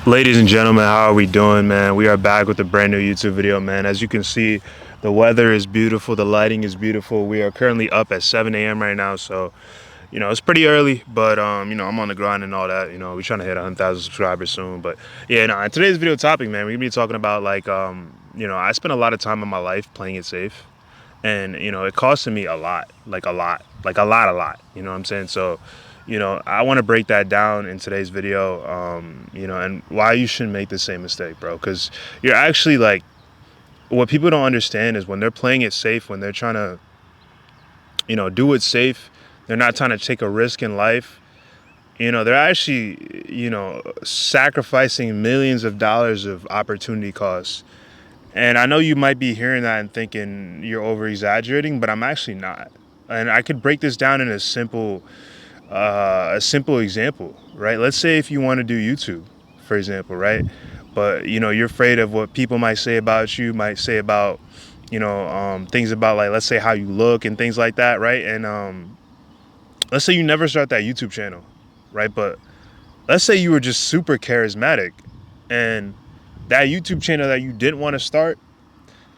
Ladies and gentlemen, how are we doing, man? We are back with a brand new YouTube video, man. As you can see, the weather is beautiful, the lighting is beautiful. We are currently up at 7 a.m. right now, so it's pretty early, but I'm on the grind and all that. We're trying to hit 100,000 subscribers soon. But yeah, no, in today's video topic, man, we're gonna be talking about like I spent a lot of time in my life playing it safe, and it costed me a lot, like a lot. You know what I'm saying? So I want to break that down in today's video, and why you shouldn't make the same mistake, bro. Because you're actually like, what people don't understand is when they're playing it safe, when they're trying to, do it safe, they're not trying to take a risk in life. They're actually, sacrificing millions of dollars of opportunity costs. And I know you might be hearing that and thinking you're over exaggerating, but I'm actually not. And I could break this down in a simple example, right? Let's say if you want to do YouTube, for example, right? But you're afraid of what people might say about you, might say about things about, like, let's say how you look and things like that, right? And let's say you never start that YouTube channel, right? But let's say you were just super charismatic, and that YouTube channel that you didn't want to start,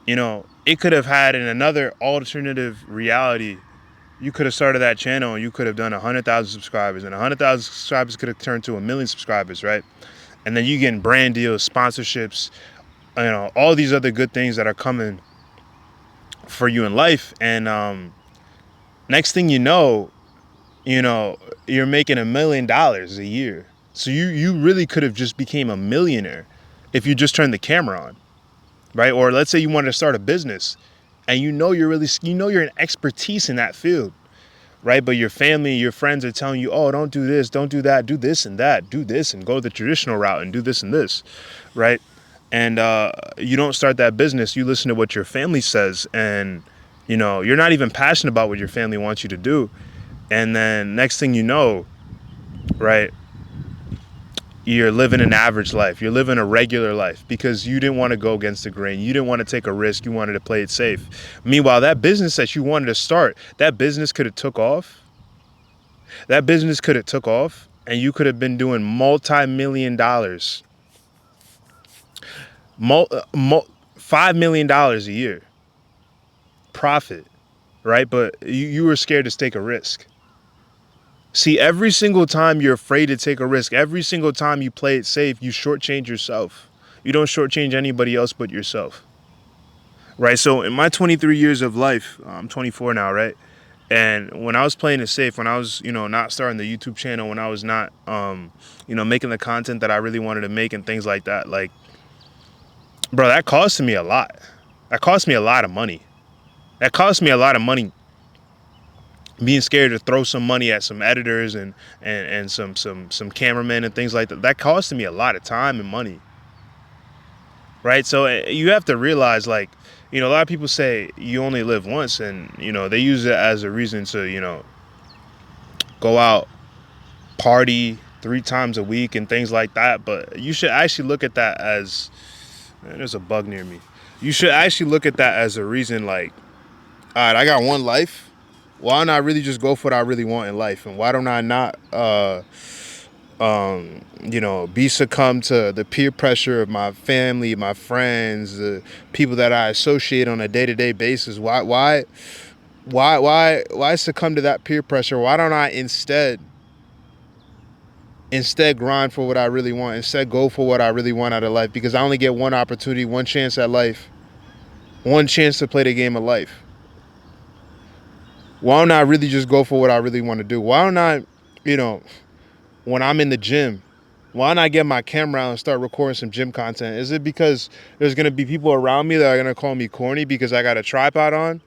it could have had in another alternative reality. You could have started that channel and you could have done 100,000 subscribers, and 100,000 subscribers could have turned to 1 million subscribers, right? And then you getting brand deals, sponsorships, all these other good things that are coming for you in life. And next thing you know, you're making $1 million a year. So you really could have just became a millionaire if you just turned the camera on, right? Or let's say you wanted to start a business, and you're an expertise in that field, right? But your family, your friends are telling you, oh, don't do this, don't do that, do this and that, do this and go the traditional route and do this and this, right? And you don't start that business. You listen to what your family says, and you're not even passionate about what your family wants you to do. And then next thing you know, right, you're living an average life. You're living a regular life because you didn't want to go against the grain. You didn't want to take a risk. You wanted to play it safe. Meanwhile, that business that you wanted to start, that business could have took off. That business could have took off, and you could have been doing multi-million dollars, $5 million a year profit, right? But you were scared to take a risk. See, every single time you're afraid to take a risk, every single time you play it safe, you shortchange yourself. You don't shortchange anybody else but yourself, right? So in my 23 years of life, I'm 24 now, right? And when I was playing it safe, when I was, not starting the YouTube channel, when I was not, making the content that I really wanted to make and things like that, like, bro, that cost me a lot. That cost me a lot of money. That cost me a lot of money being scared to throw some money at some editors and some cameramen and things like that. That costed me a lot of time and money, right? So you have to realize, like, a lot of people say you only live once, and they use it as a reason to go out, party 3 times a week and things like that. But you should actually look at that as, man, there's a bug near me. You should actually look at that as a reason, like, all right, I got one life. Why not really just go for what I really want in life? And why don't I not, be succumb to the peer pressure of my family, my friends, the people that I associate on a day-to-day basis? Why succumb to that peer pressure? Why don't I instead grind for what I really want? Instead go for what I really want out of life? Because I only get one opportunity, one chance at life, one chance to play the game of life. Why don't I really just go for what I really want to do? Why don't I, when I'm in the gym, why not get my camera out and start recording some gym content? Is it because there's going to be people around me that are going to call me corny because I got a tripod on?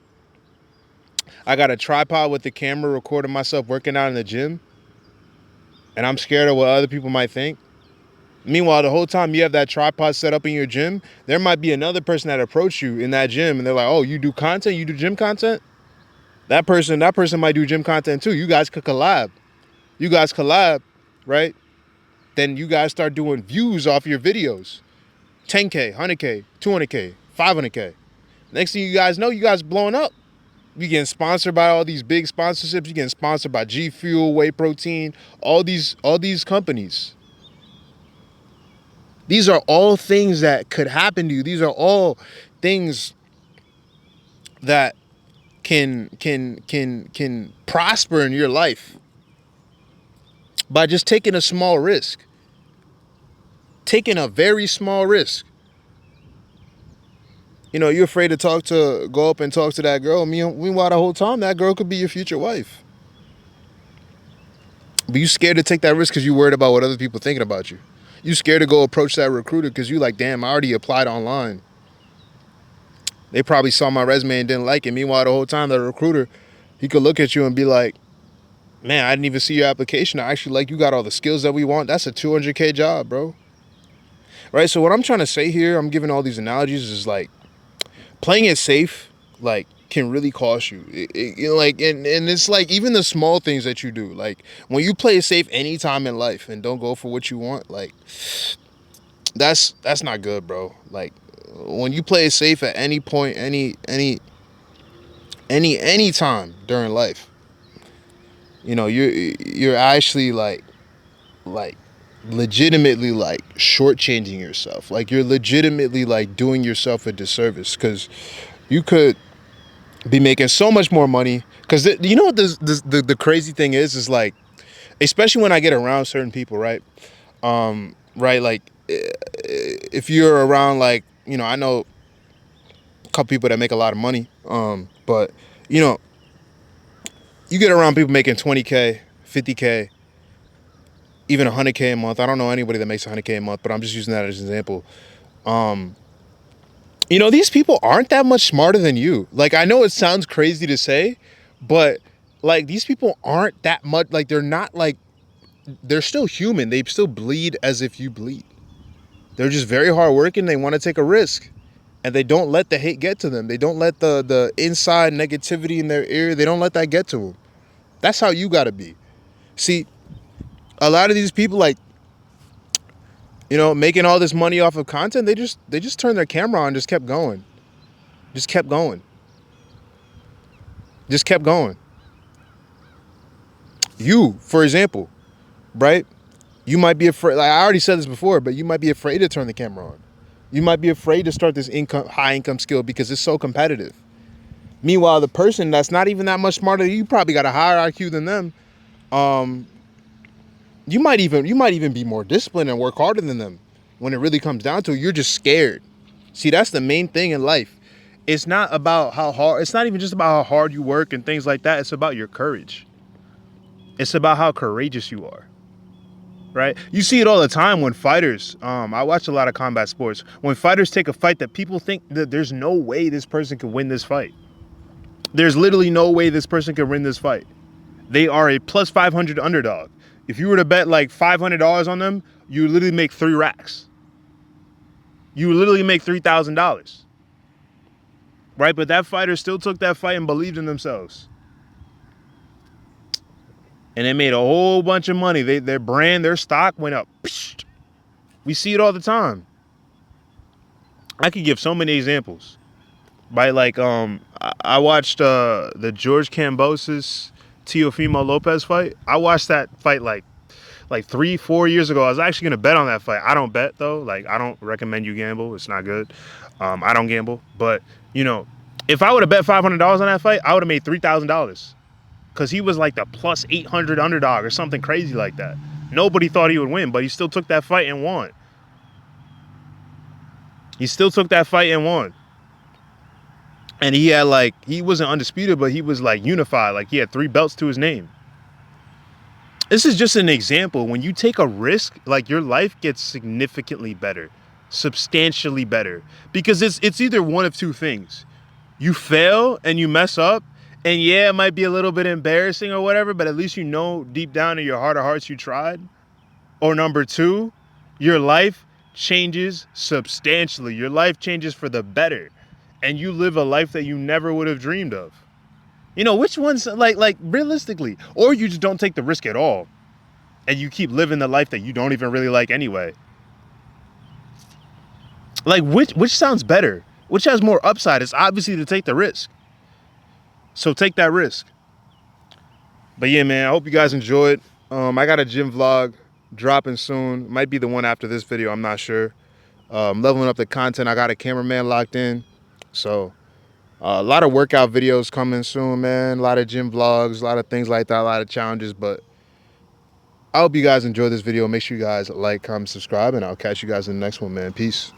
I got a tripod with the camera recording myself working out in the gym, and I'm scared of what other people might think? Meanwhile, the whole time you have that tripod set up in your gym, there might be another person that approached you in that gym, and they're like, oh, you do content? You do gym content? That person might do gym content too. You guys could collab. You guys collab, right? Then you guys start doing views off your videos. 10K, 100K, 200K, 500K. Next thing you guys know, you guys blowing up. You getting sponsored by all these big sponsorships. You getting sponsored by G Fuel, Whey Protein, all these companies. These are all things that could happen to you. These are all things that can prosper in your life by just taking a small risk. Taking a very small risk. You know, you're afraid to go up and talk to that girl. Meanwhile, the whole time, that girl could be your future wife. But you scared to take that risk because you worried about what other people thinking about you. You scared to go approach that recruiter because you like, damn, I already applied online. They probably saw my resume and didn't like it. Meanwhile, the whole time, the recruiter, he could look at you and be like, man, I didn't even see your application. I actually like you got all the skills that we want. That's a $200K job, bro. Right? So what I'm trying to say here, I'm giving all these analogies, is like playing it safe, like, can really cost you. Like, and it's like even the small things that you do. Like when you play it safe anytime in life and don't go for what you want, like that's not good, bro. Like when you play it safe at any point, any time during life, you know, you're actually like legitimately like shortchanging yourself. Like you're legitimately like doing yourself a disservice because you could be making so much more money. Because you know what the crazy thing is like, especially when I get around certain people, right? Right, like if you're around, like, you know, I know a couple people that make a lot of money, but you know, you get around people making 20K, 50K, even 100K a month. I don't know anybody that makes 100K a month, but I'm just using that as an example. You know, these people aren't that much smarter than you. Like, I know it sounds crazy to say, but like these people aren't that much, like they're not like, they're still human. They still bleed as if you bleed. They're just very hardworking. They want to take a risk, and they don't let the hate get to them. They don't let the inside negativity in their ear, they don't let that get to them. That's how you got to be. See, a lot of these people, like, you know, making all this money off of content, they just turned their camera on and just kept going. Just kept going. Just kept going. You, for example, right? You might be afraid, like I already said this before, but you might be afraid to turn the camera on. You might be afraid to start this high income skill because it's so competitive. Meanwhile, the person that's not even that much smarter than you, probably got a higher IQ than them. You might even be more disciplined and work harder than them. When it really comes down to it, you're just scared. See, that's the main thing in life. It's not about how hard, it's not even just about how hard you work and things like that. It's about your courage. It's about how courageous you are. Right? You see it all the time when fighters, I watch a lot of combat sports. When fighters take a fight that people think that there's no way this person can win this fight. There's literally no way this person can win this fight. They are a plus 500 underdog. If you were to bet like $500 on them, you literally make 3 racks. You literally make $3,000. Right? But that fighter still took that fight and believed in themselves. And they made a whole bunch of money. Their brand, their stock went up. We see it all the time. I could give so many examples. Right? Like, I watched the George Kambosos Teofimo Lopez fight. I watched that fight like 3-4 years ago. I was actually gonna bet on that fight. I don't bet though. Like, I don't recommend you gamble. It's not good. I don't gamble. But you know, if I would have bet $500 on that fight, I would have made $3,000. Because he was like the plus 800 underdog or something crazy like that. Nobody thought he would win, but he still took that fight and won. He still took that fight and won. And he had like, he wasn't undisputed, but he was like unified. Like he had 3 belts to his name. This is just an example. When you take a risk, like your life gets significantly better, substantially better. Because it's either one of 2 things. You fail and you mess up. And yeah, it might be a little bit embarrassing or whatever, but at least you know deep down in your heart of hearts you tried. Or number 2, your life changes substantially. Your life changes for the better. And you live a life that you never would have dreamed of. You know, which one's like realistically? Or you just don't take the risk at all. And you keep living the life that you don't even really like anyway. Like which sounds better? Which has more upside? It's obviously to take the risk. So take that risk. But yeah, man, I hope you guys enjoyed. I got a gym vlog dropping soon. Might be the one after this video, I'm not sure. leveling up the content. I got a cameraman locked in. So a lot of workout videos coming soon, man. A lot of gym vlogs, a lot of things like that, a lot of challenges. But I hope you guys enjoy this video. Make sure you guys like, comment, subscribe, and I'll catch you guys in the next one, man. Peace.